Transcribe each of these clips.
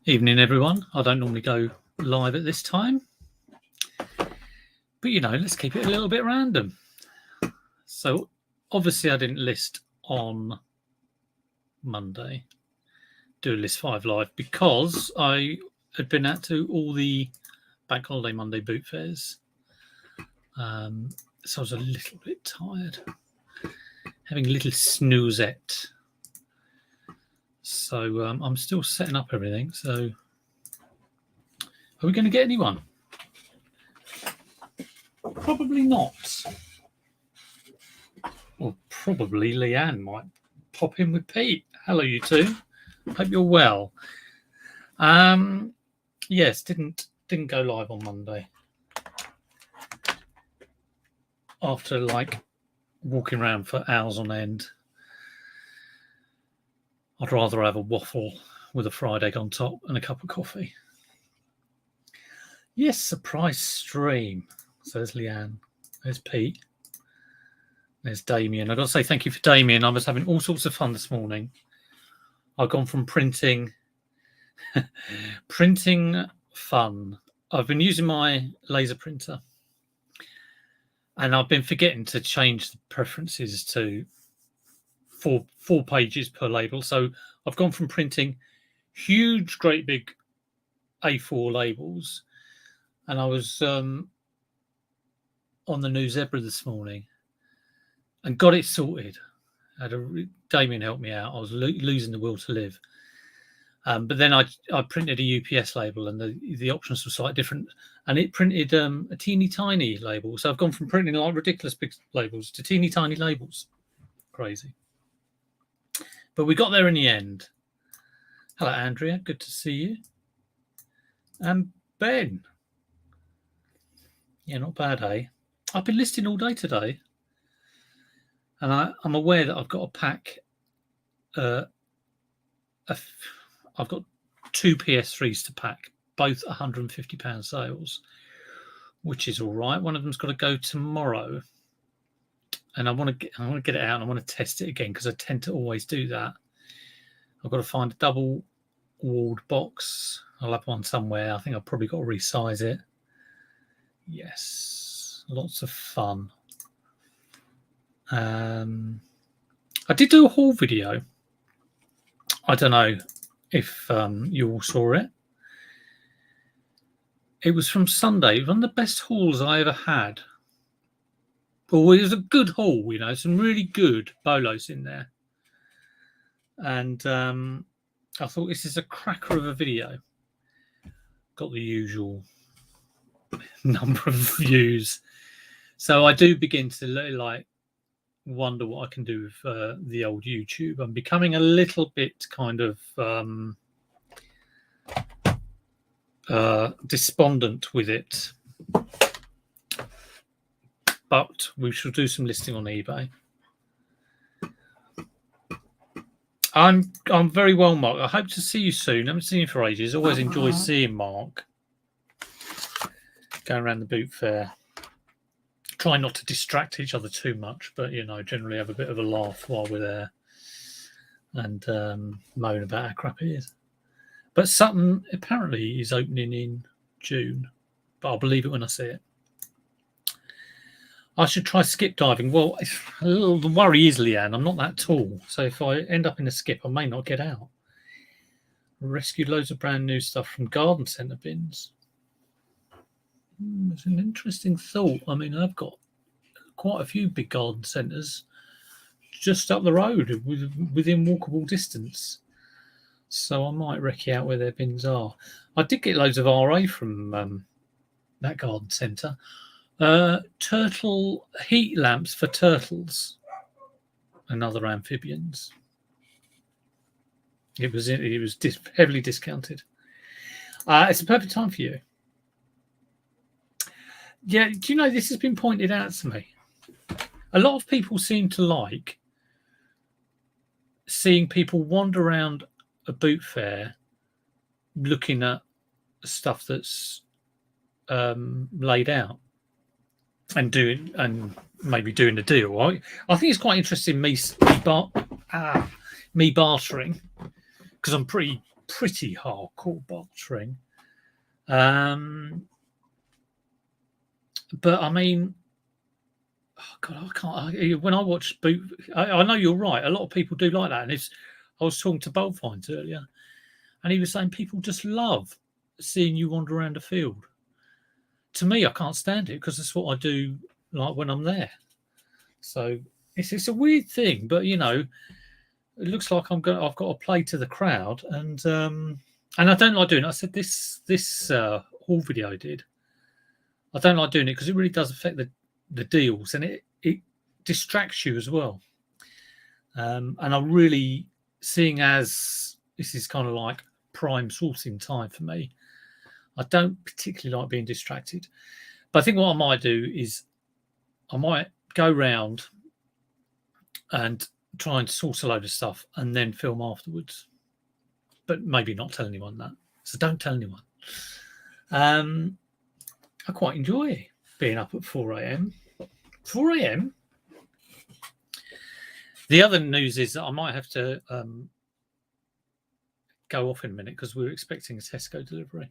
Evening, everyone. I don't normally go live at this time, but let's keep it a little bit random. So obviously I didn't list on Monday, do a list 5 live, because I had been out to all the Bank Holiday Monday boot fairs. So I was a little bit tired, having a little snoozette. So I'm still setting up everything. So are we going to get anyone? Probably not. Well, probably Leanne might pop in with Pete. Hello, you two. Hope you're well. Yes, didn't go live on Monday. After walking around for hours on end, I'd rather have a waffle with a fried egg on top and a cup of coffee. Yes, surprise stream. So there's Leanne. There's Pete. There's Damien. I've got to say thank you for Damien. I was having all sorts of fun this morning. I've gone from printing fun. I've been using my laser printer, and I've been forgetting to change the preferences to four pages per label. So I've gone from printing huge, great big A4 labels, and I was on the New Zebra this morning and got it sorted. Damien helped me out. I was losing the will to live. But then I printed a UPS label, and the options were slightly different, and it printed a teeny tiny label. So I've gone from printing ridiculous big labels to teeny tiny labels. Crazy. But we got there in the end. Hello, Andrea. Good to see you. And Ben. Yeah, not bad, eh? I've been listing all day today. And I'm aware that I've got to pack I've got 2 PS3s to pack, both £150 sales, which is all right. One of them's got to go tomorrow, and I want to get it out, and I want to test it again, because I tend to always do that. I've got to find a double-walled box. I'll have one somewhere. I think I've probably got to resize it. Yes, lots of fun. I did do a haul video. I don't know if you all saw it. It was from Sunday. It was one of the best hauls I ever had. Well, it was a good haul, some really good bolos in there. And I thought, this is a cracker of a video. Got the usual number of views. So I do begin to wonder what I can do with the old YouTube. I'm becoming a little bit kind of despondent with it, but we shall do some listing on eBay. I'm very well, Mark. I hope to see you soon. I haven't seen you for ages. Always enjoy seeing Mark. Going around the boot fair. Try not to distract each other too much, but generally have a bit of a laugh while we're there, and moan about how crap it is. But Sutton apparently is opening in June, but I'll believe it when I see it. I should try skip diving. Well, the worry is, Leanne, I'm not that tall, so if I end up in a skip, I may not get out. Rescued loads of brand new stuff from garden centre bins. It's an interesting thought. I mean, I've got quite a few big garden centres just up the road, within walkable distance. So I might recce out where their bins are. I did get loads of RA from that garden centre. Turtle heat lamps for turtles and other amphibians. It was heavily discounted. It's a perfect time for you. Yeah, do you know, this has been pointed out to me. A lot of people seem to like seeing people wander around a boot fair looking at stuff that's laid out and maybe doing the deal. Right? I think it's quite interesting me bartering, because I'm pretty pretty hardcore bartering. But I mean, oh God, I can't. When I watch boot, I know you're right. A lot of people do like that, and I was talking to Boldfinds earlier, and he was saying people just love seeing you wander around the field. To me, I can't stand it because that's what I do, like when I'm there. So it's a weird thing, but you know, it looks like I've got to play to the crowd, and I don't like doing it. I said this haul video I did. I don't like doing it because it really does affect the deals, and it distracts you as well. And I'm really seeing as this is kind of like prime sourcing time for me. I don't particularly like being distracted, but I think what I might do is I might go round and try and source a load of stuff and then film afterwards, but maybe not tell anyone that. So don't tell anyone. I quite enjoy being up at 4 a.m. 4 a.m. The other news is that I might have to go off in a minute because we're expecting a Tesco delivery.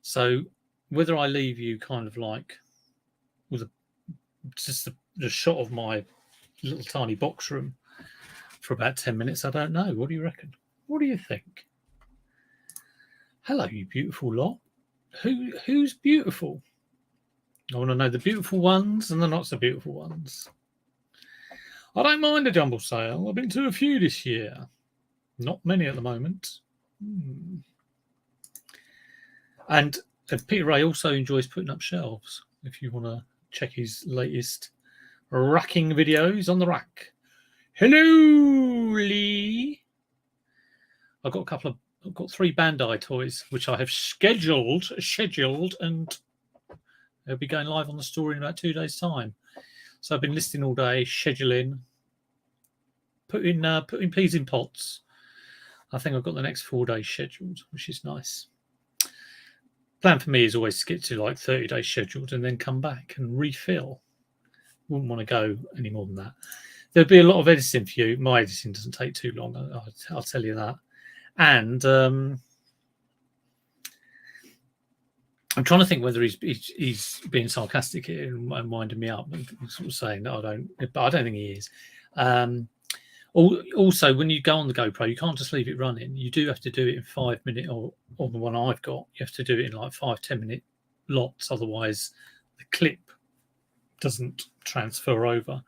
So whether I leave you kind of like with just the shot of my little tiny box room for about 10 minutes, I don't know. What do you reckon? What do you think? Hello, you beautiful lot. Who's beautiful? I want to know the beautiful ones and the not so beautiful ones. I don't mind a jumble sale. I've been to a few this year. Not many at the moment. And Peter Ray also enjoys putting up shelves. If you want to check his latest racking videos on the rack. Hello, Lee. I've got 3 Bandai toys which I have scheduled, and they'll be going live on the store in about 2 days' time. So I've been listing all day, scheduling, putting peas in pots. I think I've got the next 4 days scheduled, which is nice. Plan for me is always to get to like 30 days scheduled and then come back and refill. Wouldn't want to go any more than that. There'll be a lot of editing for you. My editing doesn't take too long, I'll tell you that. And I'm trying to think whether he's being sarcastic here and winding me up and sort of saying that I don't think he is. Also, when you go on the GoPro, you can't just leave it running. You do have to do it in 5 minute or the one I've got. You have to do it in like 5-10 minute lots. Otherwise, the clip doesn't transfer over.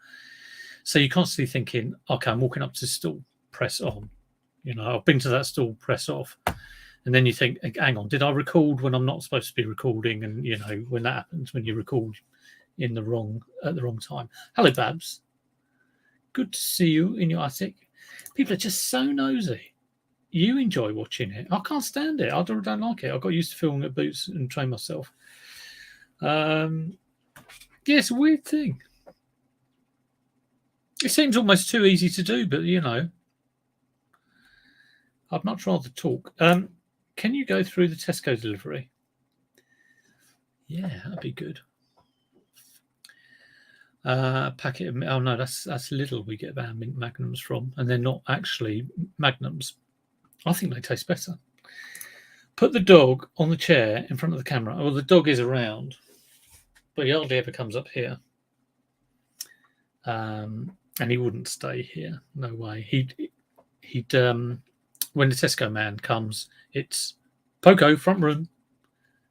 So you're constantly thinking, okay, I'm walking up to the stall, press on. You know, I've been to that stall, press off. And then you think, hang on, did I record when I'm not supposed to be recording? And, you know, when that happens, when you record at the wrong time. Hello, Babs. Good to see you in your attic. People are just so nosy. You enjoy watching it. I can't stand it. I don't like it. I got used to filming at Boots and train myself. Yeah, it's a weird thing. It seems almost too easy to do, but, you know, I'd much rather talk. Can you go through the Tesco delivery? Yeah, that'd be good. Packet of, oh no, that's Lidl we get our mint magnums from, and they're not actually magnums. I think they taste better. Put the dog on the chair in front of the camera. Well, the dog is around, but he hardly ever comes up here. And he wouldn't stay here. No way. He'd when the Tesco man comes, it's Poco front room,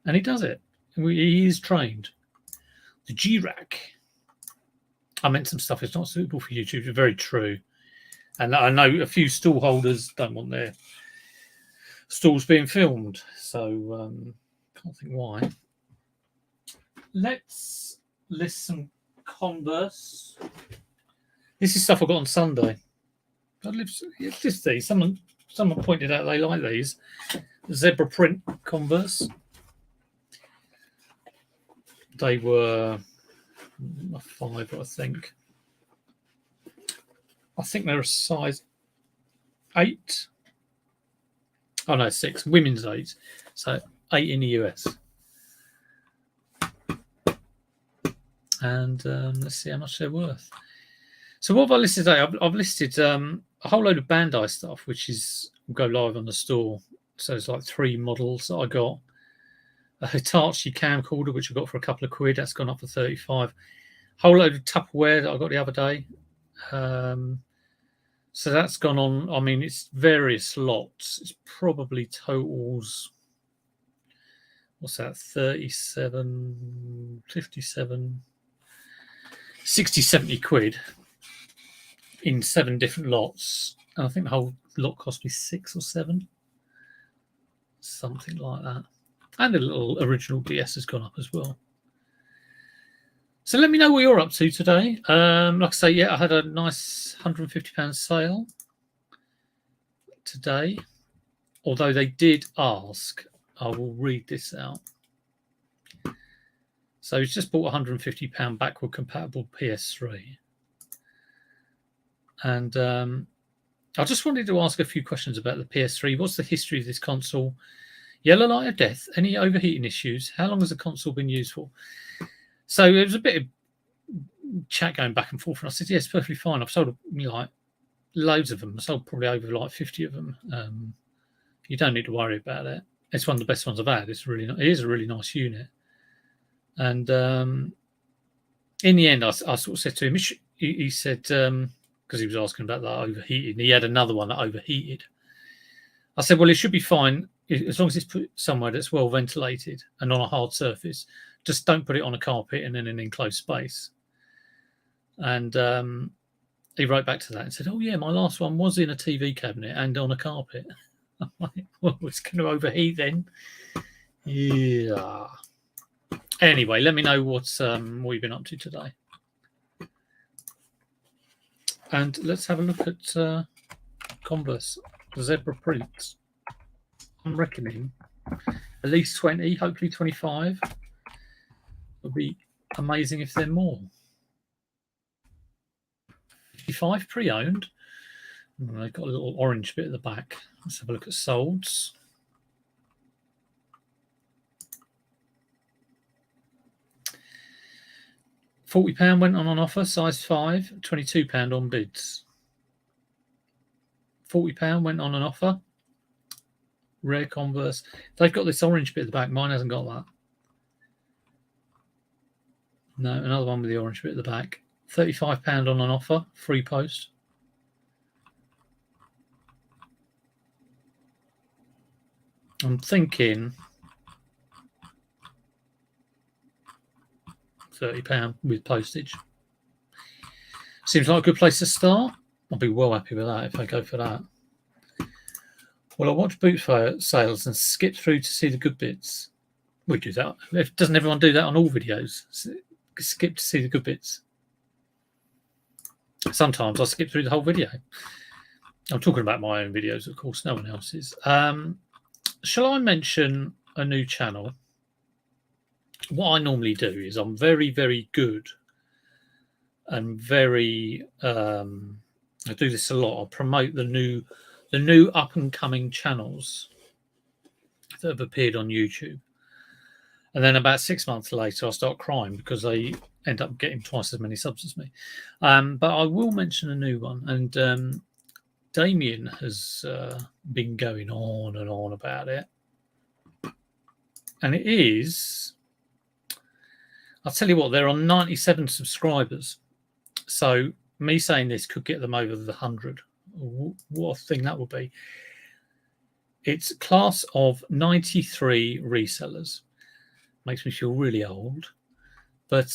and he does it. He is trained. The G-Rack. I meant some stuff that's not suitable for YouTube. It's very true. And I know a few stall holders don't want their stalls being filmed. So, can't think why. Let's list some Converse. This is stuff I got on Sunday. Just these. Someone pointed out they like these. Zebra print Converse. They were a 5, I think. I think they're a size 8. Oh no, 6. Women's 8. So 8 in the US. And let's see how much they're worth. So what have I listed today? I've listed a whole load of Bandai stuff, which will go live on the store So it's like 3 models that I got. A Hitachi camcorder, which I got for a couple of quid. That's gone up for 35. Whole load of Tupperware that I got the other day. So that's gone on. I mean, it's various lots. It's probably totals. What's that? 37, 57, 60, 70 quid in 7 different lots. And I think the whole lot cost me 6 or 7. Something like that. And a little original DS has gone up as well. So let me know what you're up to today. Like I say, yeah, I had a nice £150 sale today. Although they did ask, I will read this out. So he's just bought a £150 backward compatible PS3. And I just wanted to ask a few questions about the PS3. What's the history of this console? Yellow light of death? Any overheating issues? How long has the console been used for? So there was a bit of chat going back and forth, and I said, yes, perfectly fine. I've sold like loads of them. I sold probably over like 50 of them. You don't need to worry about it. It's one of the best ones I've had. It is a really nice unit. And in the end, I sort of said to him, he said, because he was asking about that overheating, he had another one that overheated. I said, well, it should be fine as long as it's put somewhere that's well ventilated and on a hard surface. Just don't put it on a carpet and in an enclosed space. And he wrote back to that and said, oh, yeah, my last one was in a TV cabinet and on a carpet. I'm like, well, it's going to overheat then. Yeah. Anyway, let me know what you've been up to today. And let's have a look at Converse Zebra prints. I'm reckoning at least 20, hopefully 25. It'll be amazing if they're more. 55 pre-owned. They've got a little orange bit at the back. Let's have a look at solds. £40 went on offer, size 5, £22 on bids. £40 went on an offer. Rare Converse. They've got this orange bit at the back. Mine hasn't got that. No, another one with the orange bit at the back. £35 on an offer, free post. I'm thinking £30 with postage. Seems like a good place to start. I'll be well happy with that if I go for that. Well, I watch boot sales and skip through to see the good bits. We do that. Doesn't everyone do that on all videos? Skip to see the good bits. Sometimes I skip through the whole video. I'm talking about my own videos, of course, no one else's. Shall I mention a new channel? What I normally do is I'm very, very good and very I do this a lot. I promote the new up and coming channels that have appeared on YouTube. And then about 6 months later, I start crying because they end up getting twice as many subs as me. But I will mention a new one. And Damien has been going on and on about it. And it is, I'll tell you what, they're on 97 subscribers. So me saying this could get them over the 100. What a thing that would be. It's a class of 93 resellers. Makes me feel really old. But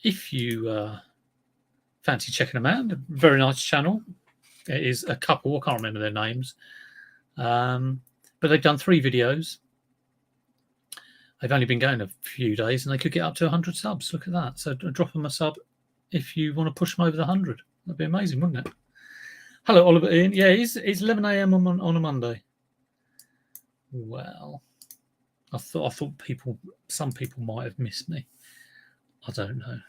if you fancy checking them out, a very nice channel. It is a couple, I can't remember their names. But they've done 3 videos. They've only been going a few days and they could get up to 100 subs. Look at that. So drop them a sub if you want to push them over the 100. That'd be amazing, wouldn't it? Hello, Oliver Ian. Yeah, it's 11 a.m. on a Monday. Well, I thought some people might have missed me. I don't know.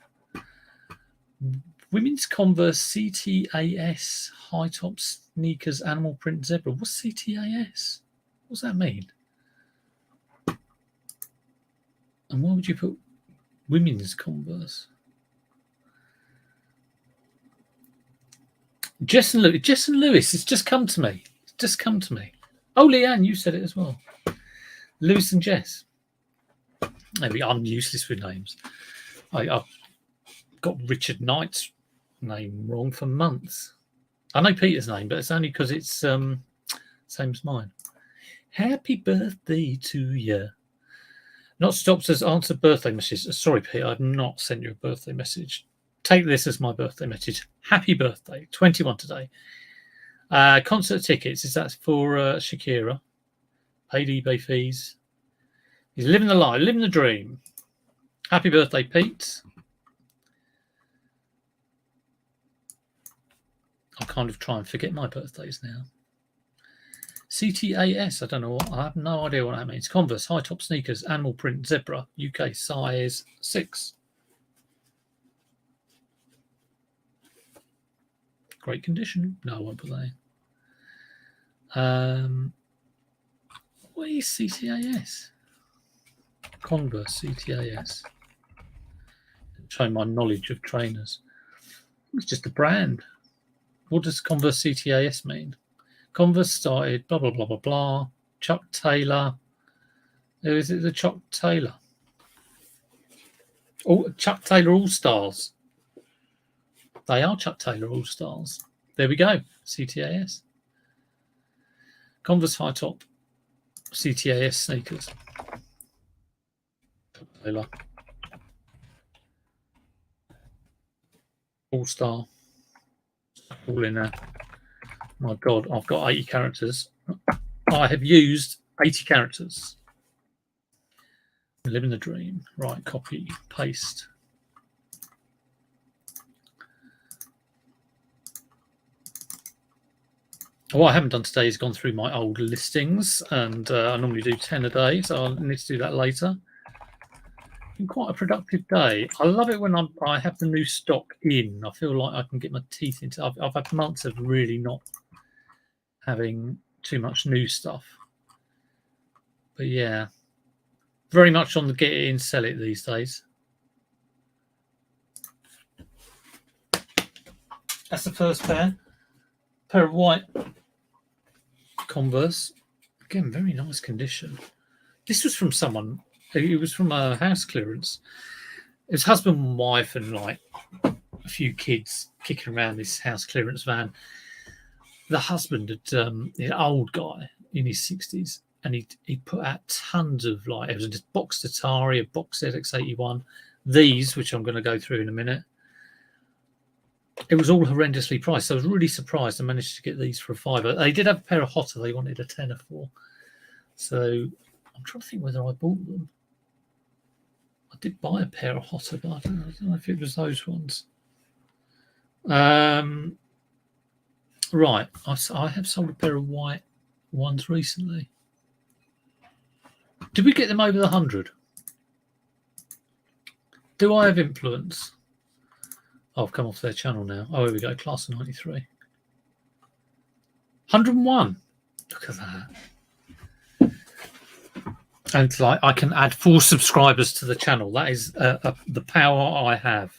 Women's Converse CTAS high top sneakers animal print zebra. What's CTAS? What's that mean? And why would you put women's Converse? Jess and Lewis, it's just come to me. It's just come to me. Oh, Leanne, you said it as well. Lewis and Jess. Maybe I'm useless with names. I've got Richard Knight's name wrong for months. I know Peter's name, but it's only because it's same as mine. Happy birthday to you. Not stopped as answer birthday messages. Sorry, Peter, I've not sent you a birthday message. Take this as my birthday message. Happy birthday, 21 today. Concert tickets, is that for Shakira? Paid eBay fees. He's living the life, living the dream. Happy birthday, Pete. I'll kind of try and forget my birthdays now. CTAS, I don't know what, I have no idea what that means. Converse, high top sneakers, animal print, zebra, UK size 6. Great condition. No, I won't put that in. What is CTAS? Converse, CTAS. Showing my knowledge of trainers. It's just a brand. What does Converse CTAS mean? Converse started, blah, blah, blah, blah, blah. Chuck Taylor. Is it the Chuck Taylor? Oh, Chuck Taylor All-Stars. They are Chuck Taylor All-Stars. There we go. CTAS. Converse high top CTAS sneakers. Taylor. All-Star. All in there. My God, I've got 80 characters. I have used 80 characters. Living the dream. Right, copy, paste. What I haven't done today is gone through my old listings, and I normally do 10 a day, so I'll need to do that later. Been quite a productive day. I love it when I have the new stock in. I feel like I can get my teeth into. I've had months of really not having too much new stuff, but yeah, very much on the get it in, sell it these days. That's the first pair of white Converse. Again, very nice condition. This was from someone. It was from a house clearance. It was husband and wife and like a few kids kicking around this house clearance van. The husband had an old guy in his 60s, and he put out tons of like, it was a boxed Atari, a box ZX81, these, which I'm going to go through in a minute. It was all horrendously priced. So I was really surprised I managed to get these for a £5. They did have a pair of Hotter they wanted a tenner for. So I'm trying to think whether I bought them. I did buy a pair of Hotter, but I don't know if it was those ones. Right, I have sold a pair of white ones recently. Did we get them over the 100? Do I have influence? Oh, I've come off their channel now. Oh, here we go. Class of 93. 101. Look at that. And like, I can add 4 subscribers to the channel. That is the power I have.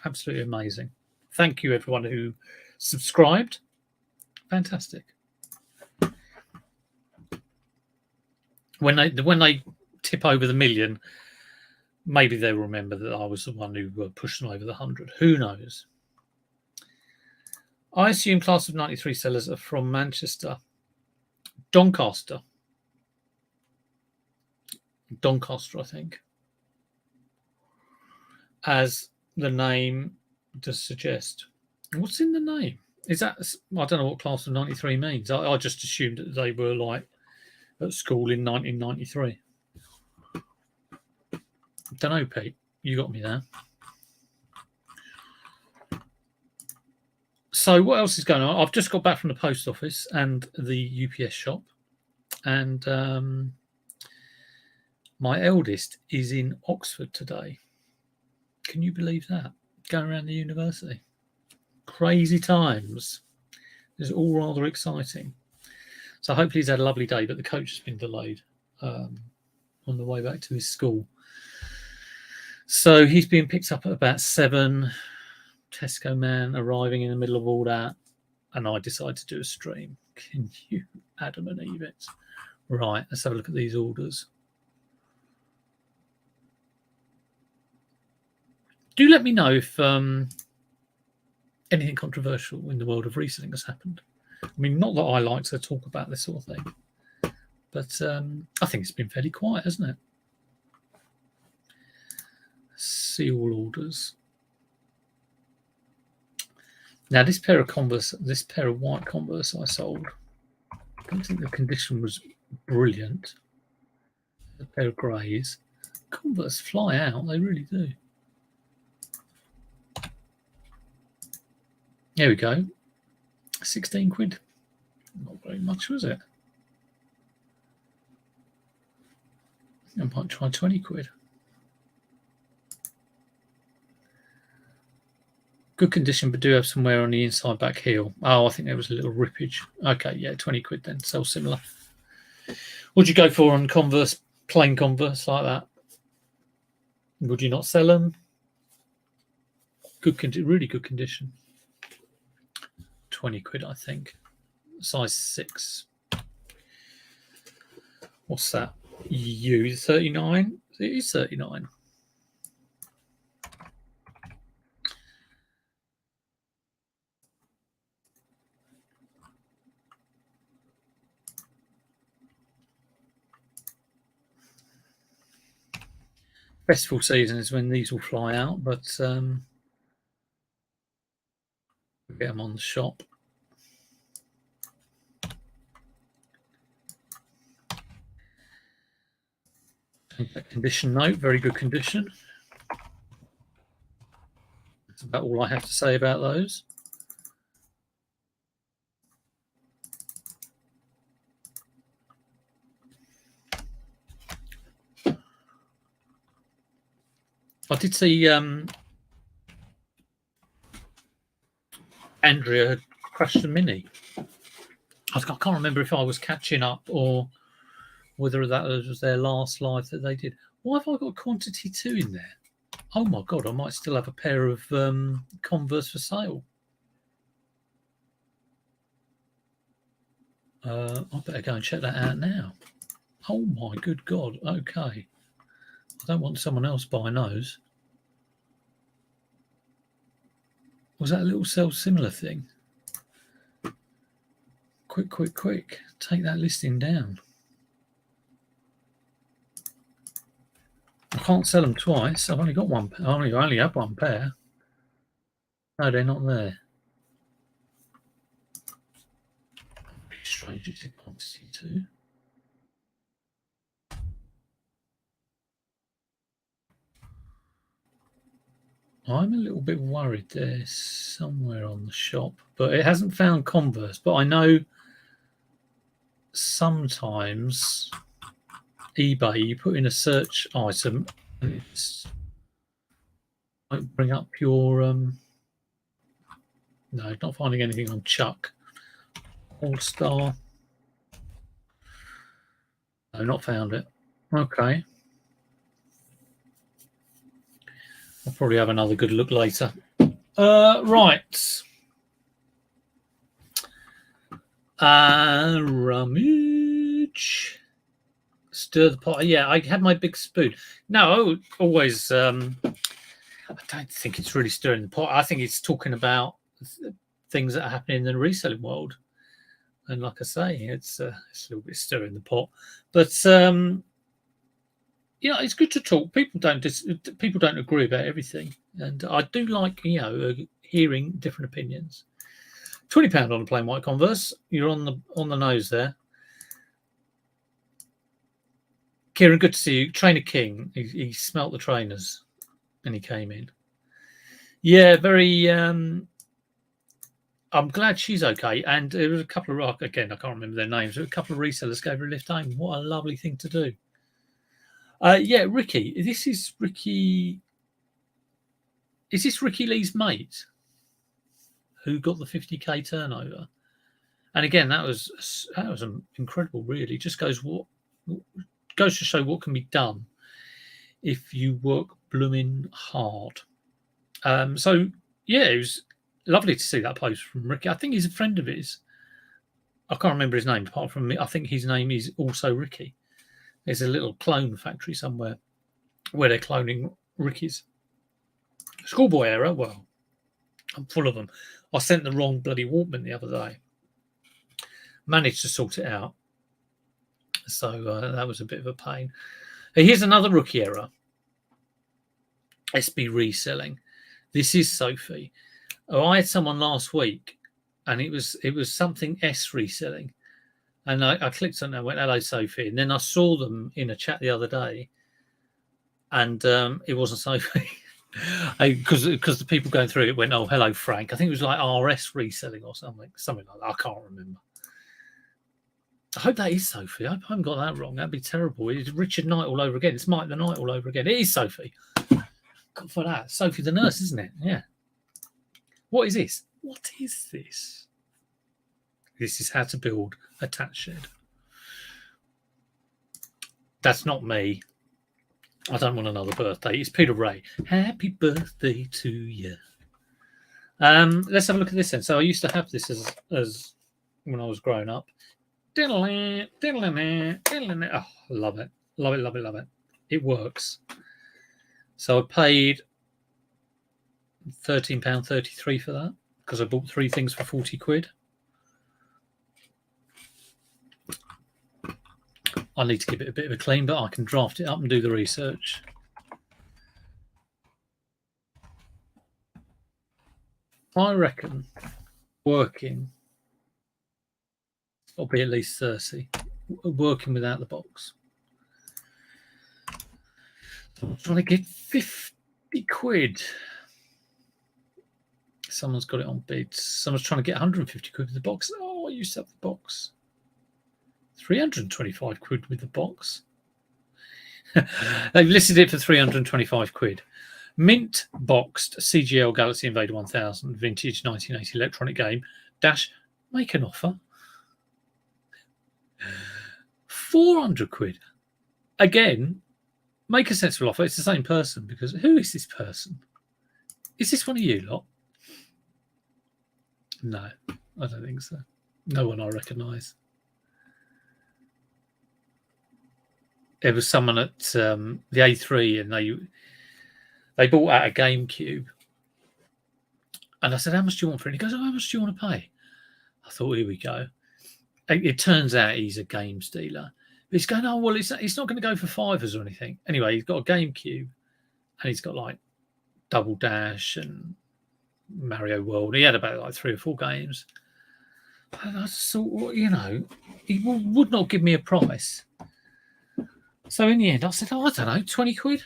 Absolutely amazing. Thank you, everyone who subscribed. Fantastic. When they tip over the 1 million, maybe they'll remember that I was the one who pushed them over the 100. Who knows? I assume class of 93 sellers are from Manchester. Doncaster, I think, as the name does suggest. What's in the name? Is that, I don't know what class of 93 means. I just assumed that they were like at school in 1993. Don't know, Pete. You got me there. So what else is going on? I've just got back from the post office and the UPS shop, and my eldest is in Oxford today. Can you believe that? Going around the university. Crazy times. It's all rather exciting. So hopefully he's had a lovely day, but the coach has been delayed on the way back to his school. So he's being picked up at about 7. Tesco man arriving in the middle of all that, and I decided to do a stream. Can you Adam and Eve it? Right, let's have a look at these orders. Do let me know if anything controversial in the world of reselling has happened. I mean, not that I like to talk about this sort of thing, but I think it's been fairly quiet, hasn't it? See all orders. Now, this pair of Converse, this pair of white Converse I sold, I don't think the condition was brilliant. A pair of greys. Converse fly out, they really do. There we go. 16 quid. Not very much, was it? I might try 20 quid. Good condition, but do have some wear on the inside back heel. Oh, I think there was a little rippage. Okay, yeah, 20 quid then. Sell similar. What'd you go for on Converse, plain Converse like that? Would you not sell them? Good, really good condition. 20 quid, I think. Size 6. What's that? U 39? It is 39. Festival season is when these will fly out, but we'll get them on the shop. Condition note, very good condition. That's about all I have to say about those. I did see Andrea had crashed a Mini. I can't remember if I was catching up or whether that was their last live that they did. Why have I got quantity 2 in there? Oh my God, I might still have a pair of Converse for sale. I better go and check that out now. Oh my good God, okay. I don't want someone else buying those. Was that a little similar thing? Quick. Take that listing down. I can't sell them twice. I've only got one. I only have one pair. No, they're not there. Strange, it's in quantity 2. I'm a little bit worried they're somewhere on the shop, but it hasn't found Converse. But I know sometimes eBay, you put in a search item and it's might bring up your no, not finding anything on Chuck. All-Star. No, not found it. Okay. I'll probably have another good look later. Right. Rummage. Stir the pot. Yeah, I had my big spoon. No, always. I don't think it's really stirring the pot. I think it's talking about things that are happening in the reselling world. And like I say, it's a little bit stirring the pot. But yeah, it's good to talk. People don't agree about everything, and I do like hearing different opinions. £20 on a plain white Converse. You're on the nose there. Kieran, good to see you. Trainer King. He smelt the trainers, and he came in. Yeah, very. I'm glad she's okay. And there was a couple of again, I can't remember their names. But a couple of resellers gave her a lift home. What a lovely thing to do. Yeah, Ricky. This is Ricky. Is this Ricky Lee's mate who got the 50k turnover? And again, that was incredible. Really, just goes to show what can be done if you work blooming hard. So yeah, it was lovely to see that post from Ricky. I think he's a friend of his. I can't remember his name. Apart from me, I think his name is also Ricky. There's a little clone factory somewhere where they're cloning Rickies. Schoolboy error. Well, I'm full of them. I sent the wrong bloody Walkman the other day. Managed to sort it out. So that was a bit of a pain. Here's another rookie error. SB reselling. This is Sophie. Oh, I had someone last week, and it was something S reselling, and I clicked on it and went, "Hello, Sophie," and then I saw them in a chat the other day, and it wasn't Sophie. Because the people going through it went, "Oh, hello, Frank." I think it was like RS reselling or something like that. I can't remember. I hope that is Sophie. I haven't got that wrong. That'd be terrible. It's Richard Knight all over again. It's Mike the Knight all over again. It is Sophie. God for that. Sophie the nurse, isn't it? Yeah. What is this? What is this? This is how to build a tat shed. That's not me. I don't want another birthday. It's Peter Ray. Happy birthday to you. Let's have a look at this then. So I used to have this as when I was growing up. Oh, love it. Love it, love it, love it. It works. So I paid £13.33 for that because I bought 3 things for 40 quid. I need to give it a bit of a clean, but I can draft it up and do the research. I reckon working will be at least 30. Working without the box. I'm trying to get 50 quid. Someone's got it on bids. Someone's trying to get 150 quid with the box. Oh, I used to have the box. 325 quid with the box. They've listed it for 325 quid. Mint boxed CGL Galaxy Invader 1000 vintage 1980 electronic game. Dash, make an offer. 400 quid. Again, make a sensible offer. It's the same person, because who is this person? Is this one of you lot? No, I don't think so. No one I recognise. There was someone at the A3, and they bought out a GameCube. And I said, "How much do you want for it?" And he goes, "Oh, how much do you want to pay?" I thought, here we go. It turns out he's a games dealer. But he's going, "Oh, well, it's not going to go for fivers or anything." Anyway, he's got a GameCube, and he's got like Double Dash and Mario World. He had about like 3 or 4 games. And I just thought, well, he would not give me a price. So in the end, I said, "Oh, I don't know, 20 quid."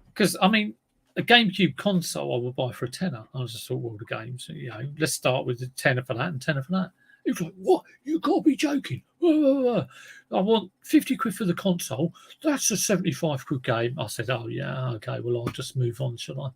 Because, I mean, a GameCube console I would buy for a tenner. I was just thought, well, the games, let's start with a tenner for that and tenner for that. He was like, "What? You got to be joking. I want 50 quid for the console. That's a 75 quid game." I said, "Oh, yeah, okay, well, I'll just move on, shall I?"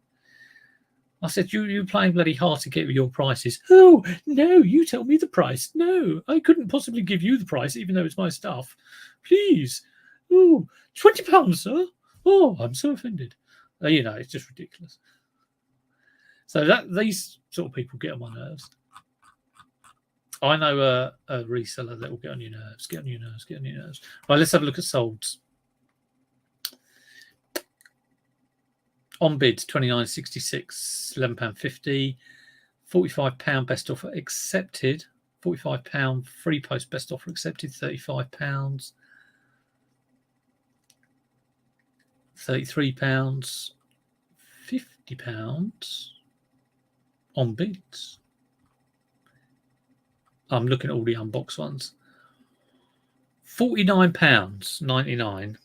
I said, you're playing bloody hard to get with your prices." "Oh, no, you tell me the price." "No, I couldn't possibly give you the price, even though it's my stuff. Please." "Oh, £20, sir." "Oh, I'm so offended." It's just ridiculous. So these sort of people get on my nerves. I know a reseller that will get on your nerves, get on your nerves, get on your nerves. Right, let's have a look at solds. On bids, £29.66, £11.50, £45 best offer accepted, £45 free post best offer accepted, £35, £33, £50 on bids. I'm looking at all the unboxed ones. £49.99.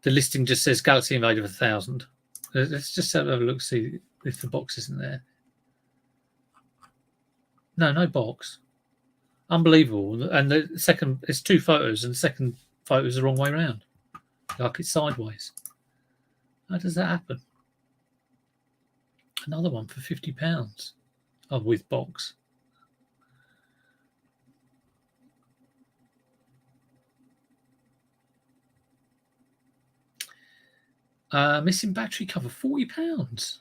The listing just says Galaxy Invader 1000. Let's just have a look, see if the box isn't there. No box. Unbelievable. And the second, it's 2 photos, and the second photo is the wrong way around. Like it's sideways. How does that happen? Another one for £50. Oh, with box. Missing battery cover, £40.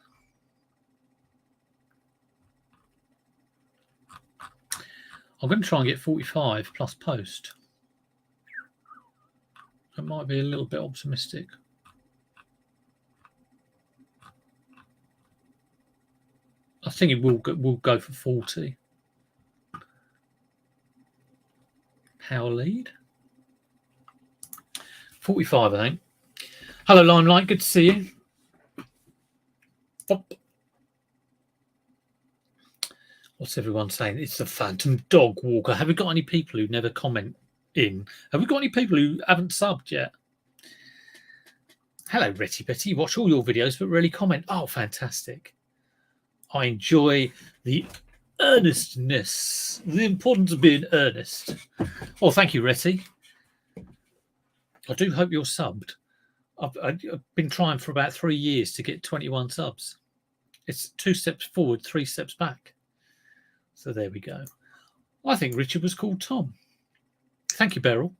I'm going to try and get 45 plus post. That might be a little bit optimistic. I think it will go for 40. Power lead. 45, I think. Hello, Limelight. Good to see you. Pop. What's everyone saying? It's the Phantom Dog Walker. Have we got any people who never comment in? Have we got any people who haven't subbed yet? Hello, Retty Betty. Watch all your videos, but really comment. Oh, fantastic. I enjoy the earnestness, the importance of being earnest. Oh, thank you, Retty. I do hope you're subbed. I've been trying for about 3 years to get 21 subs. It's 2 steps forward, 3 steps back. So there we go. I think Richard was called Tom. Thank you, Beryl.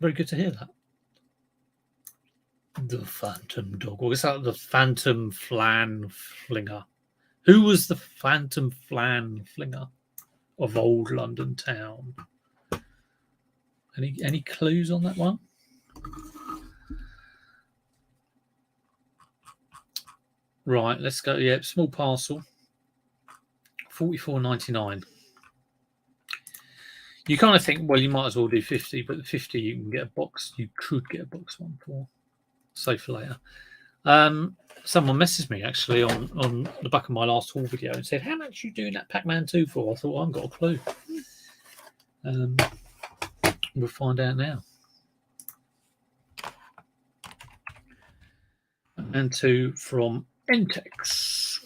Very good to hear that. The Phantom Dog. What is that? The Phantom Flan Flinger. Who was the Phantom Flan Flinger of old London town? Any clues on that one? Right, let's go. Yeah, small parcel. $44.99. You kind of think, well, you might as well do 50, but the 50 you can get a box. You could get a box one for. Save for later. Someone messaged me actually on the back of my last haul video and said, "How much are you doing that Pac-Man 2 for?" I thought, I haven't got a clue. We'll find out now. Pac-Man 2 from Entex.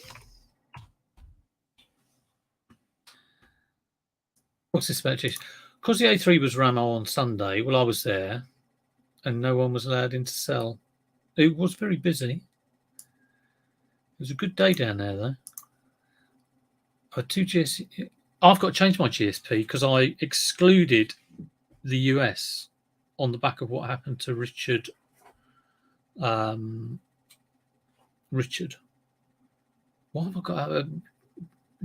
What's this about? Because the A3 was run on Sunday, well, I was there, and no one was allowed in to sell. It was very busy. It was a good day down there, though. I've got to change my GSP because I excluded the US on the back of what happened to Richard. Why have I got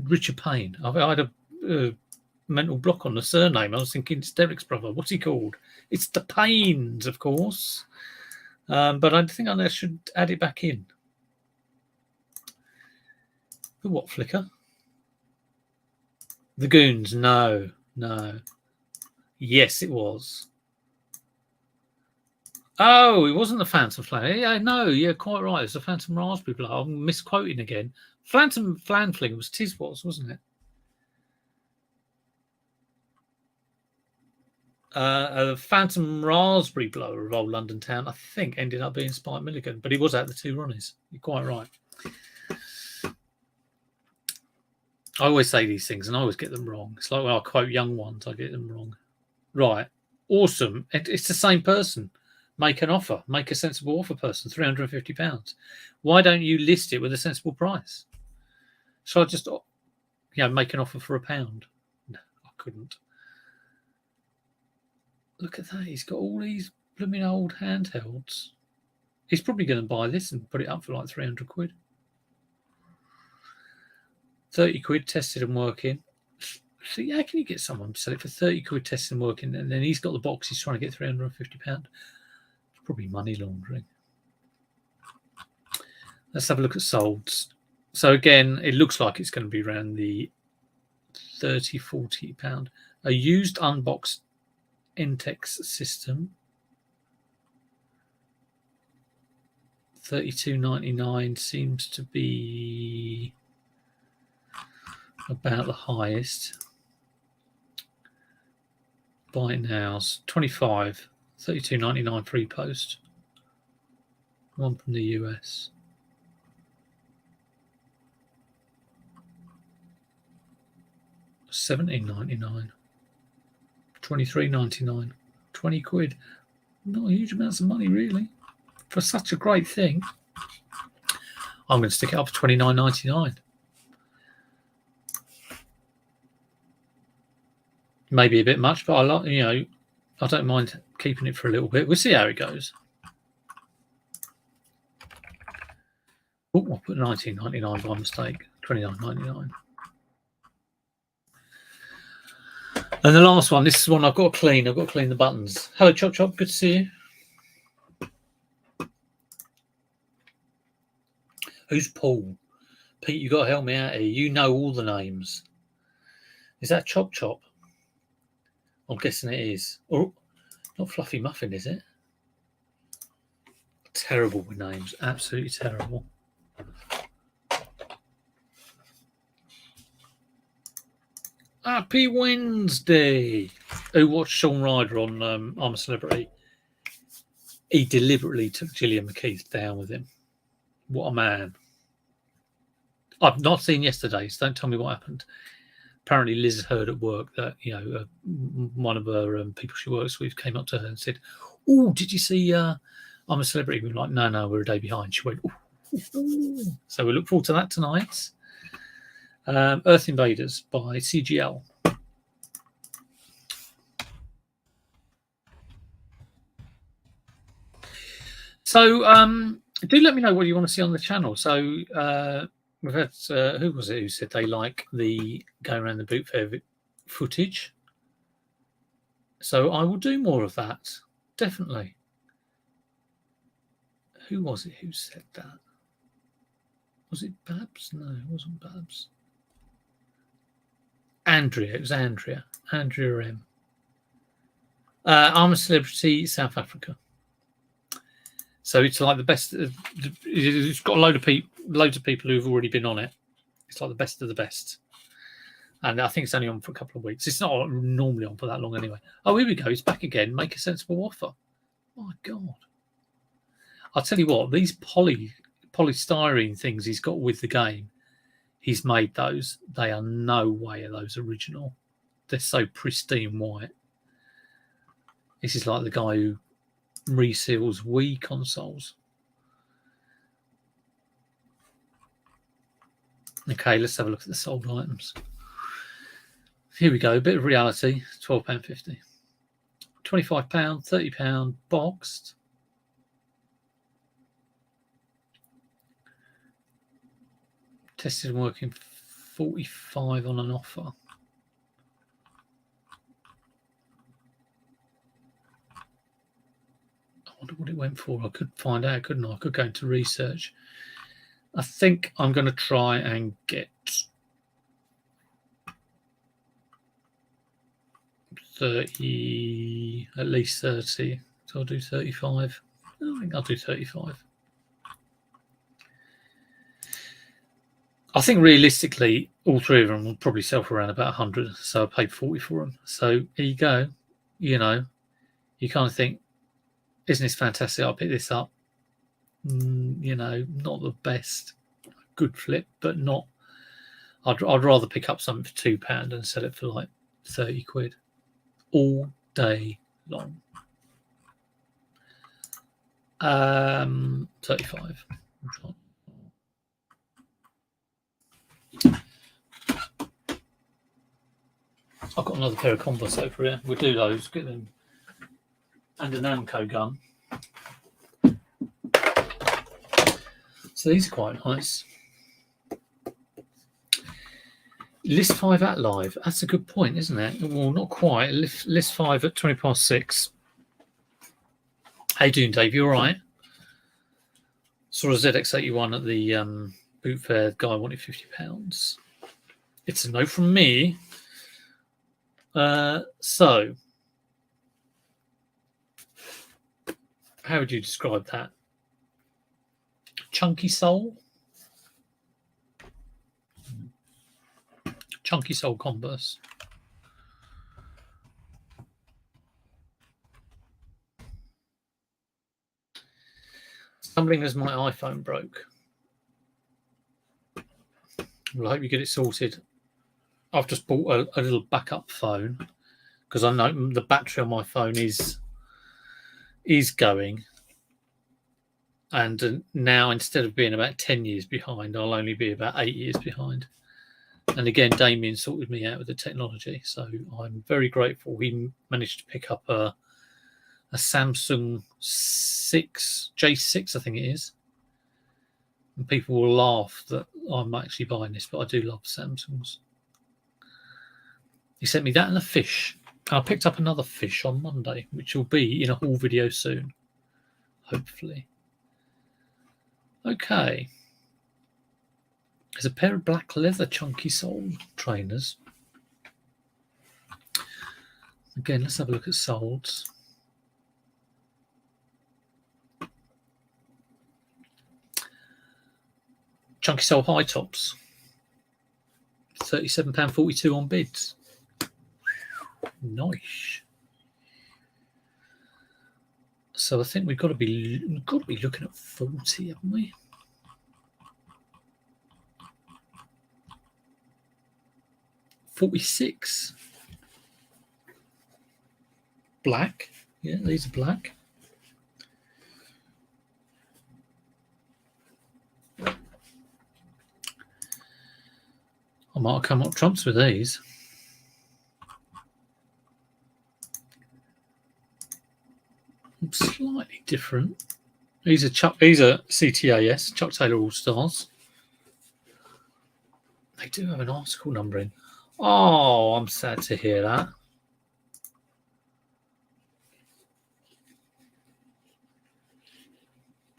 Richard Payne? I had a mental block on the surname. I was thinking it's Derek's brother. What's he called? It's the Paynes, of course. But I think I should add it back in. The what flicker? The Goons. No. Yes, it was. Oh, it wasn't the Phantom Flan. Yeah, no, you're quite right. It's the Phantom Raspberry Blow. I'm misquoting again. Phantom Flan Flinger was Tiswas, wasn't it? The Phantom Raspberry Blower of old London town, I think, ended up being Spike Milligan, but he was out the 2 Ronnies. You're quite right. I always say these things and I always get them wrong. It's like when I quote young ones, I get them wrong. Right. Awesome. It's the same person. Make an offer. Make a sensible offer person. £350. Why don't you list it with a sensible price? So I just, make an offer for £1. No, I couldn't. Look at that. He's got all these blooming old handhelds. He's probably going to buy this and put it up for like 300 quid. 30 quid tested and working. See, how can you get someone to sell it for 30 quid tested and working, and then he's got the box, he's trying to get £350? It's probably money laundering. Let's have a look at solds. So again, it looks like it's going to be around the £30-40. A used unboxed Entex system, $32.99 seems to be about the highest. Buy it now's 25, $32.99 free post. One from the US. $17.99. $23.99. 20 quid. Not huge amounts of money, really, for such a great thing. I'm going to stick it up for $29.99. Maybe a bit much, but I don't mind keeping it for a little bit. We'll see how it goes. Oh, I'll put $19.99 by mistake. $29.99. And the last one, this is one I've got to clean. I've got to clean the buttons. Hello, Chop Chop. Good to see you. Who's Paul? Pete, you got to help me out here. You know all the names. Is that Chop Chop? I'm guessing it is. Or not Fluffy Muffin, is it? Terrible with names. Absolutely terrible. Happy Wednesday. Who watched Shaun Ryder on I'm a Celebrity? He deliberately took Gillian McKeith down with him. What a man. I've not seen yesterday, so don't tell me what happened. Apparently Liz heard at work that, you know, one of her people she works with came up to her and said, "Oh, did you see I'm a Celebrity?" We were like, no, we're a day behind. She went, ooh. So we look forward to that tonight. Earth Invaders by CGL. So do let me know what you want to see on the channel. So we've had who was it who said they like the going around the boot fair footage? So I will do more of that, definitely. Who was it who said that? Was it Babs? No, it wasn't Babs. Andrea. It was Andrea. Andrea M. I'm a Celebrity, South Africa. So it's like the best. It's got a loads of people who've already been on it. It's like the best of the best. And I think it's only on for a couple of weeks. It's not normally on for that long anyway. Oh, here we go. It's back again. Make a sensible offer. My God. I'll tell you what, these polystyrene things he's got with the game, he's made those. They are no way are those original. They're so pristine white. This is like the guy who reseals Wii consoles. Okay, let's have a look at the sold items. Here we go, a bit of reality, £12.50. £25, £30 boxed. Tested and working, 45 on an offer. I wonder what it went for. I could find out, couldn't I? I could go into research. I think I'm going to try and get 30, at least 30. So I'll do 35. I think I'll do 35. I think realistically, all three of them will probably sell for around about 100. So I paid 40 for them. So here you go. You know, you kind of think, isn't this fantastic? I'll pick this up. You know, not the best. Good flip, but not. I'd rather pick up something for £2 and sell it for like 30 quid all day long. 35. I've got another pair of Converse over here. We'll do those, get them. And an Amco gun. So these are quite nice. List 5 at live. That's a good point, isn't it? Well, not quite. List 5 at 6:20. How you doing, Dave? You all right? Saw a ZX81 at the boot fair. Guy wanted £50. It's a no from me. So, how would you describe that? Chunky sole? Chunky sole Converse. Stumbling as my iPhone broke. Well, I hope you get it sorted. I've just bought a little backup phone because I know the battery on my phone is going. And now, instead of being about 10 years behind, I'll only be about 8 years behind. And again, Damien sorted me out with the technology. So I'm very grateful. He managed to pick up a Samsung J6, I think it is. And people will laugh that I'm actually buying this, but I do love Samsungs. He sent me that and a fish. I picked up another fish on Monday, which will be in a haul video soon, hopefully. Okay. There's a pair of black leather chunky sole trainers. Again, let's have a look at soles. Chunky sole high tops. £37.42 on bids. Nice. So I think we've got to be looking at 40, haven't we? $46. Black. Yeah, these are black. I might come up trumps with these. Slightly different. These are CTAS, Chuck Taylor All Stars. They do have an article number in. Oh, I'm sad to hear that.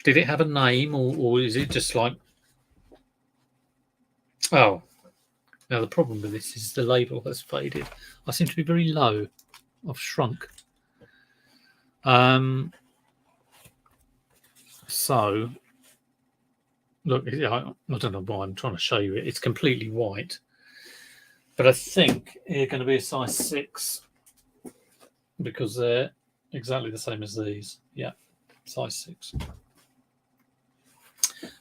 Did it have a name, or is it just like... Oh, now the problem with this is the label has faded. I seem to be very low. I've shrunk. So, look, I don't know why I'm trying to show you it. It's completely white. But I think they're going to be a size 6 because they're exactly the same as these. Yeah, size 6.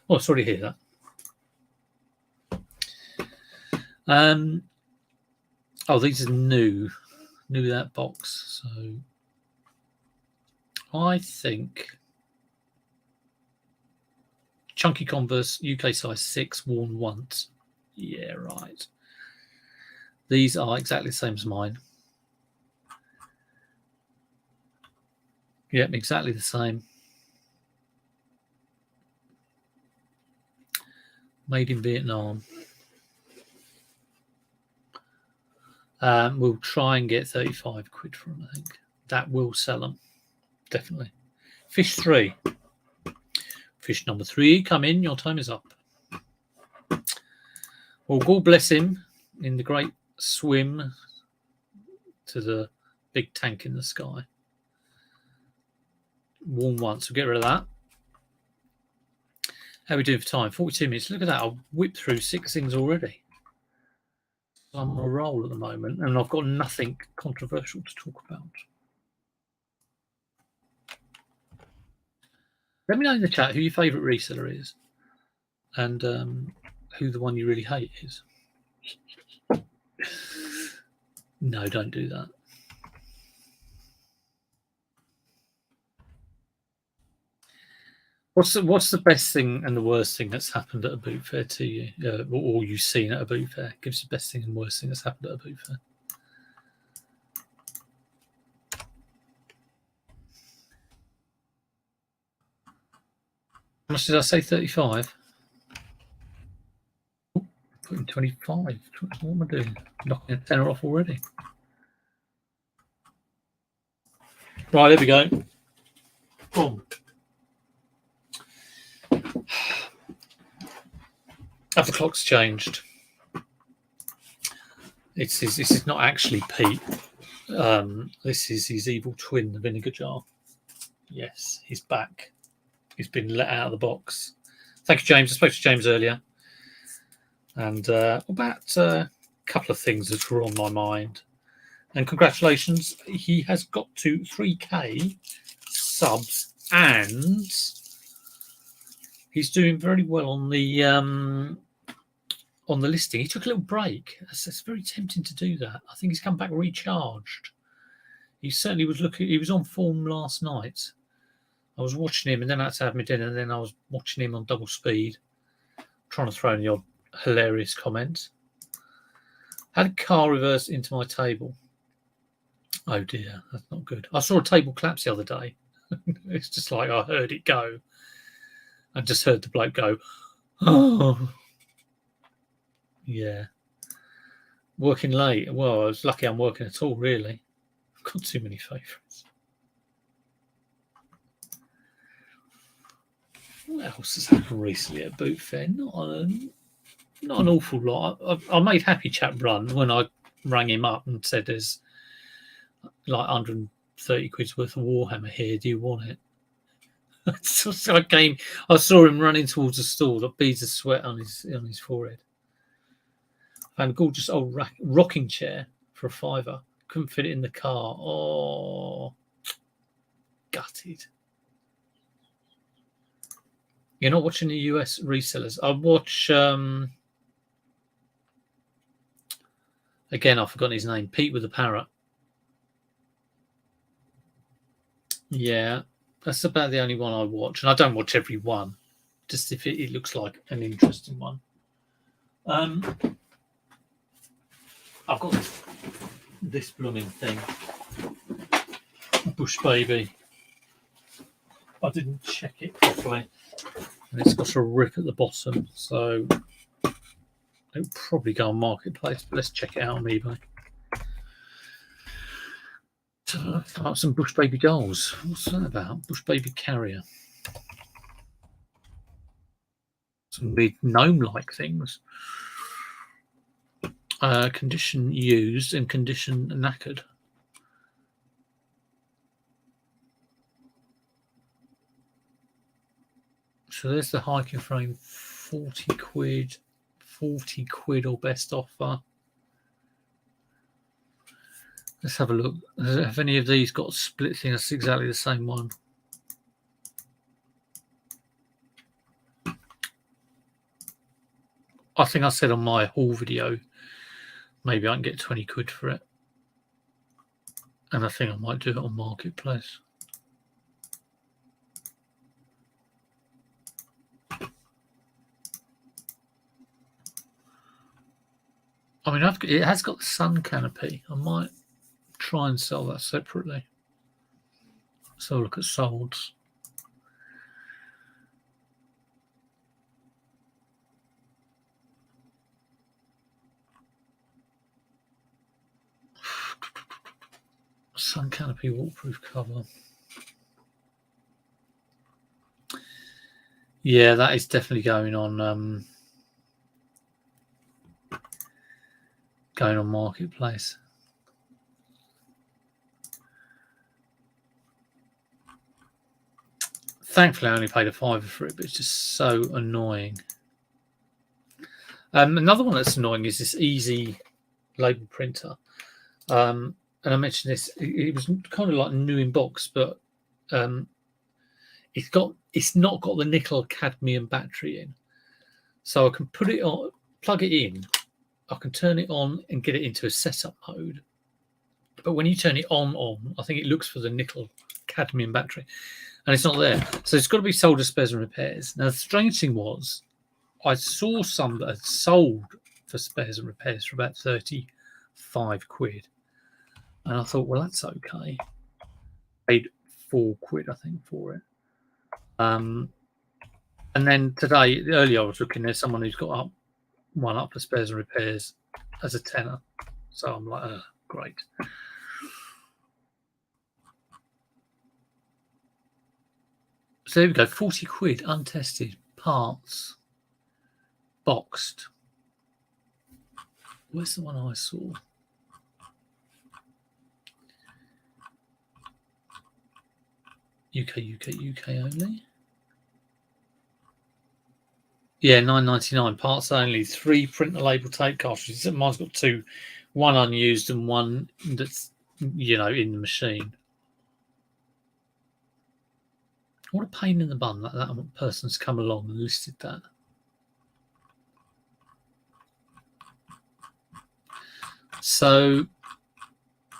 Oh, sorry to hear that. Oh, these are new that box. So I think Chunky Converse, UK size 6, worn once. Yeah, right. These are exactly the same as mine. Yep, exactly the same. Made in Vietnam. We'll try and get 35 quid for them, I think. That will sell them. Definitely. Fish 3. Fish number 3, come in. Your time is up. Well, God bless him in the great swim to the big tank in the sky. Warm once. We'll get rid of that. How are we doing for time? 42 minutes. Look at that. I've whipped through 6 things already. I'm on a roll at the moment, and I've got nothing controversial to talk about. Let me know in the chat who your favourite reseller is and who the one you really hate is. No, don't do that. What's the best thing and the worst thing that's happened at a boot fair to you, or you've seen at a boot fair? Give us the best thing and worst thing that's happened at a boot fair. How much did I say? 35. Putting 25. What am I doing? Knocking a tenner off already. Right, there we go. Boom. Have the clocks changed? This is not actually Pete. This is his evil twin, the vinegar jar. Yes, he's back. He's been let out of the box. Thank you, James. I spoke to James earlier. And about a couple of things that were on my mind. And congratulations, he has got to 3K subs, and he's doing very well on the listing. He took a little break. It's very tempting to do that. I think he's come back recharged. He certainly was looking. He was on form last night. I was watching him, and then I had to have my dinner, and then I was watching him on double speed, trying to throw in the odd hilarious comment. Had a car reverse into my table. Oh dear, that's not good. I saw a table collapse the other day. It's just like I heard it go. I just heard the bloke go, oh. Yeah. Working late. Well, I was lucky I'm working at all, really. I've got too many favourites. What else has happened recently at Boot Fair? Not an awful lot. I made Happy Chap run when I rang him up and said there's like 130 quid's worth of Warhammer here. Do you want it? So I saw him running towards the store, got beads of sweat on his forehead. Found a gorgeous old rocking chair for £5. Couldn't fit it in the car. Oh, gutted. You're not watching the US resellers. I watch, again, I've forgotten his name, Pete with the Parrot. Yeah, that's about the only one I watch. And I don't watch every one, just if it looks like an interesting one. I've got this blooming thing, Bush Baby. I didn't check it properly, and it's got a rip at the bottom, so it'll probably go on Marketplace. But let's check it out on eBay. Some Bush Baby dolls. What's that about? Bush Baby Carrier. Some big gnome-like things. Condition used and condition knackered. So there's the hiking frame, 40 quid, 40 quid or best offer. Let's have a look. Have any of these got a split thing? That's exactly the same one. I think I said on my haul video, maybe I can get 20 quid for it. And I think I might do it on Marketplace. I mean, it has got the sun canopy. I might try and sell that separately. So look at solds. Sun canopy waterproof cover. Yeah, that is definitely going on Marketplace. Thankfully, I only paid £5 for it, but it's just so annoying. Another one that's annoying is this Easy label printer. And I mentioned this, it was kind of like new in box, but it's not got the nickel cadmium battery in. So I can put it on, plug it in, I can turn it on and get it into a setup mode. But when you turn it on, I think it looks for the nickel cadmium battery, and it's not there. So it's got to be sold as spares and repairs. Now, the strange thing was, I saw some that had sold for spares and repairs for about 35 quid. And I thought, well, that's okay. Paid £4, I think, for it. And then today, earlier, I was looking at someone who's got one up for spares and repairs as a tenner. So I'm like, oh, great. So there we go, 40 quid, untested, parts, boxed. Where's the one I saw? UK only. Yeah, £9.99, parts only, 3 printer label tape cartridges. Mine's got 2, one unused and one that's, in the machine. What a pain in the bum that person's come along and listed that. So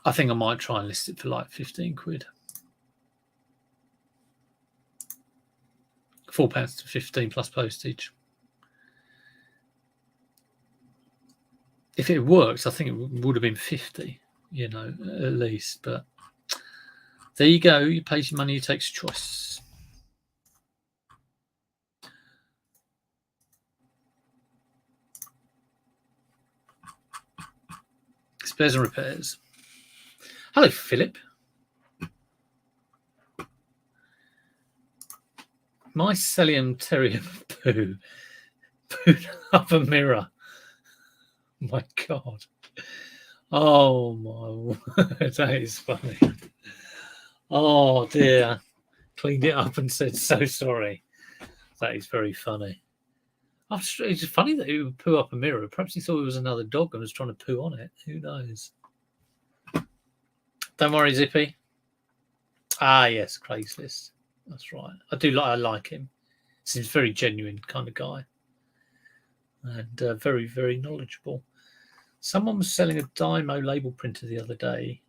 I think I might try and list it for like 15 quid. £4 to 15 plus postage. If it works, I think it would have been 50, at least. But there you go. You pay your money, you take your choice. Spares and repairs. Hello, Philip. Mycelium terrier pooed up a mirror. My God. Oh my, that is funny. Oh dear. Cleaned it up and said so sorry. That is very funny. It's funny that he would poo up a mirror. Perhaps he thought it was another dog and was trying to poo on it. Who knows? Don't worry, Zippy. Ah, yes, Craigslist. That's right. I like him. Seems very genuine kind of guy. And very, very knowledgeable. Someone was selling a Dymo label printer the other day.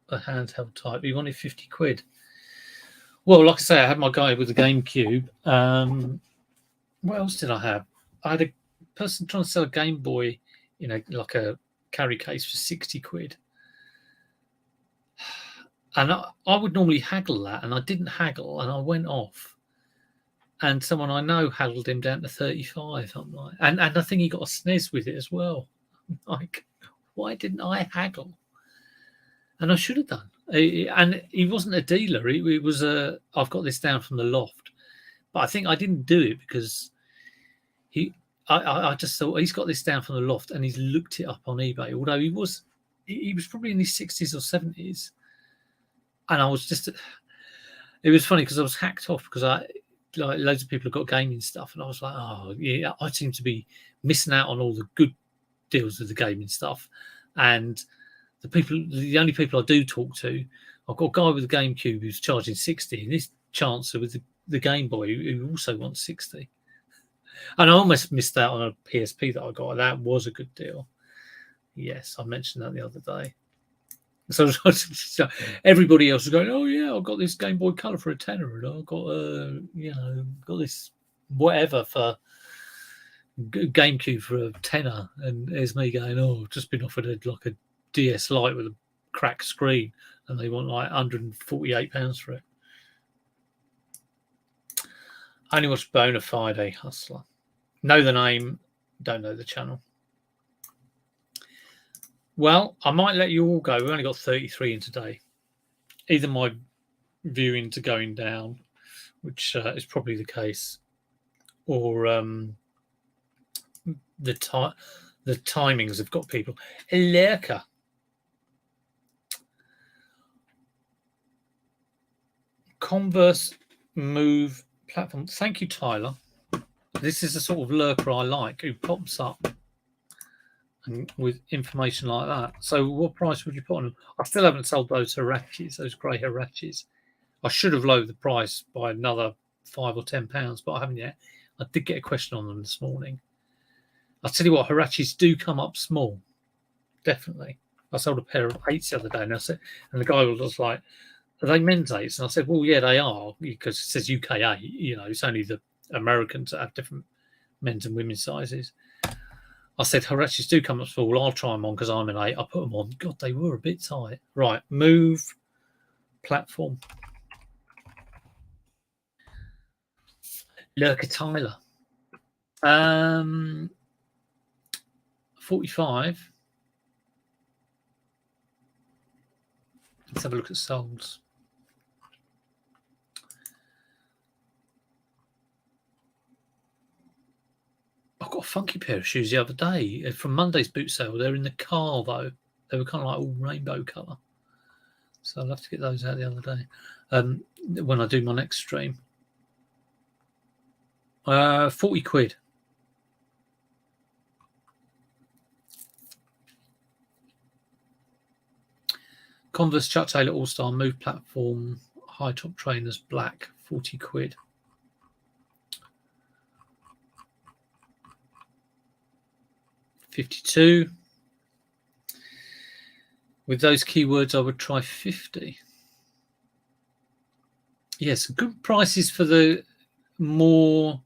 A handheld type. He wanted 50 quid. Well, like I say, I had my guy with the GameCube. What else did I have? I had a person trying to sell a Game Boy, like a carry case for 60 quid. And I would normally haggle that, and I didn't haggle, and I went off. And someone I know haggled him down to 35. I'm like, and I think he got a SNES with it as well. I'm like, why didn't I haggle? And I should have done. And he wasn't a dealer. It was I've got this down from the loft, but I think I didn't do it because I just thought he's got this down from the loft, and he's looked it up on eBay. Although he was probably in his 60s or 70s. And I was just, it was funny because I was hacked off because loads of people have got gaming stuff. And I was like, oh, yeah, I seem to be missing out on all the good deals with the gaming stuff. And the only people I do talk to, I've got a guy with a GameCube who's charging 60, and this chancer with the Game Boy who also wants 60. And I almost missed out on a PSP that I got. That was a good deal. Yes, I mentioned that the other day. So everybody else is going, oh yeah, I've got this Game Boy Color for a tenner, and I've got got this whatever for GameCube for a tenner, and there's me going, oh, I've just been offered like a DS Lite with a cracked screen, and they want like £148 for it. I only watch Bonafide Hustler. Know the name, don't know the channel. Well, I might let you all go. We've only got 33 in today. Either my viewings are going down, which is probably the case, or the timings have got people. Lurker. Converse Move platform. Thank you, Tyler. This is the sort of lurker I like, who pops up and with information like that. So what price would you put on them? I still haven't sold those Hirachis, those grey Hirachis. I should have lowered the price by another £5 or £10, but I haven't yet. I did get a question on them this morning. I'll tell you what, Hirachis do come up small. Definitely. I sold a pair of 8s the other day, and the guy was like, are they men's 8s? And I said, well, yeah, they are, because it says UK 8. It's only the Americans that have different men's and women's sizes. I said, Hirachis do come up small. I'll try them on because I'm an 8. I put them on. God, they were a bit tight. Right, Move platform. Lurker Tyler. 45. Let's have a look at solds. I got a funky pair of shoes the other day from Monday's boot sale. They're in the car, though. They were kind of like all rainbow colour. So I'll have to get those out the other day when I do my next stream. 40 quid. Converse Chuck Taylor All-Star Move platform, high top trainers, black, 40 quid. $52. With those keywords, I would try 50. Yes, good prices for the more.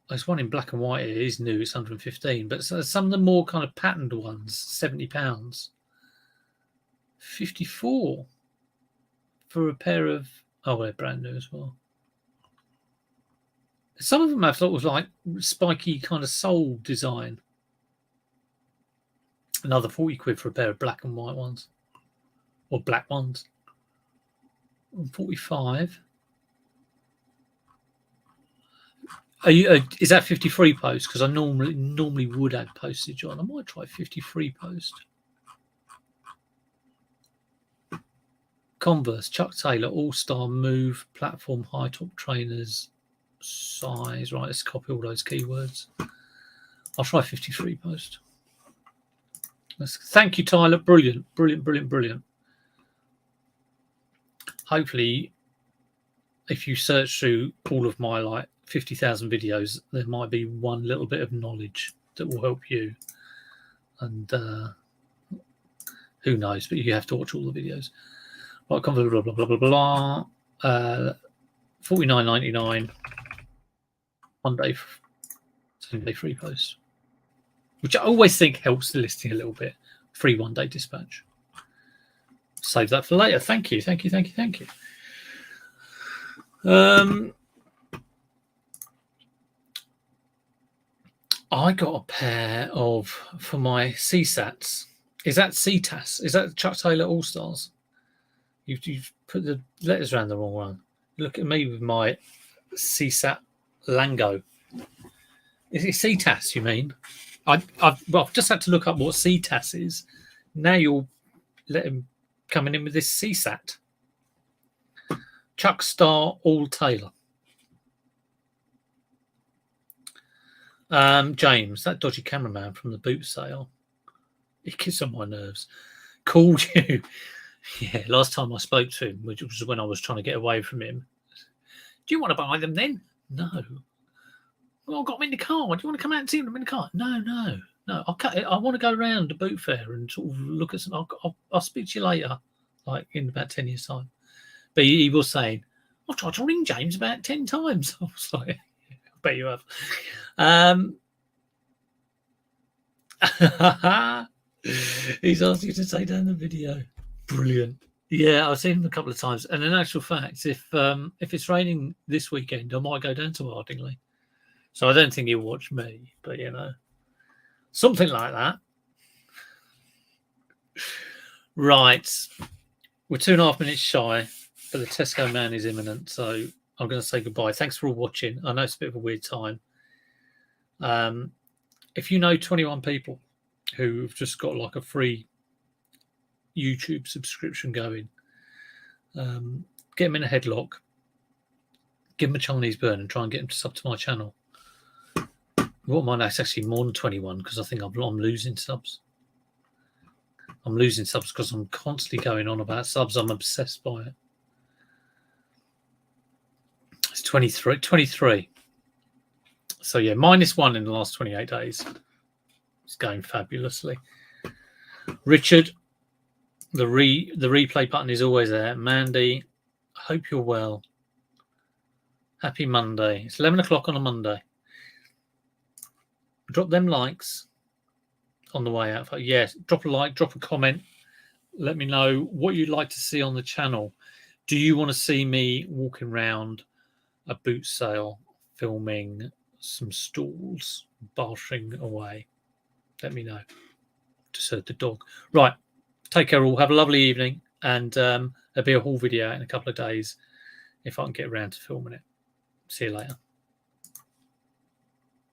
There's one in black and white. It is new. It's 115. But some of the more kind of patterned ones, £70. 54 for a pair of. Oh, they're brand new as well. Some of them I thought was like spiky kind of sole design. Another 40 quid for a pair of black and white ones, or black ones. 45. Is that 53 post? Because I normally would add postage on. I might try 53 post. Converse, Chuck Taylor, All-Star Move, Platform, High Top Trainers, size. Right, let's copy all those keywords. I'll try 53 post. Thank you, Tyler. Brilliant, brilliant, brilliant, brilliant. Hopefully, if you search through all of my like 50,000 videos, there might be one little bit of knowledge that will help you. And who knows, but you have to watch all the videos. Right, blah, blah, blah, blah, blah, blah. $49.99. 1 day, 10 day free post, which I always think helps the listing a little bit. Free 1 day dispatch. Save that for later. Thank you, thank you, thank you, thank you. I got a pair of, for my CSATs. Is that CTAS? Is that Chuck Taylor All Stars? You've put the letters around the wrong one. Look at me with my CSAT Lango. Is it CTAS, you mean? I've just had to look up what CTAS is. Now you'll let him coming in with this CSAT. Chuck Star All Taylor. James, that dodgy cameraman from the boot sale. He gets on my nerves. Called you. Yeah, last time I spoke to him, which was when I was trying to get away from him. Do you want to buy them then? No. Well, I've got them in the car. Do you want to come out and see them in the car? No. I want to go around the boot fair and sort of look at some. I'll speak to you later, like in about 10 years' time. But he was saying, I've tried to ring James about 10 times. I was like, I bet you have. He's asked you to take down the video. Brilliant. Yeah, I've seen him a couple of times. And in actual fact, if it's raining this weekend, I might go down to Ardingly. So I don't think he'll watch me, but you know, something like that. Right. We're 2.5 minutes shy, but the Tesco man is imminent. So I'm going to say goodbye. Thanks for all watching. I know it's a bit of a weird time. If you know 21 people who've just got like a free YouTube subscription going, get them in a headlock, give them a Chinese burn and try and get them to sub to my channel. What mine is actually more than 21 because I think I'm losing subs. I'm losing subs because I'm constantly going on about subs. I'm obsessed by it. It's 23. So yeah, -1 in the last 28 days. It's going fabulously. Richard, the replay button is always there. Mandy, I hope you're well. Happy Monday. It's 11 o'clock on a Monday. Drop them likes on the way out. Yes, drop a like, drop a comment. Let me know what you'd like to see on the channel. Do you want to see me walking around a boot sale, filming some stalls, bartering away? Let me know. Just heard the dog. Right. Take care all. Have a lovely evening. And there'll be a haul video out in a couple of days if I can get around to filming it. See you later.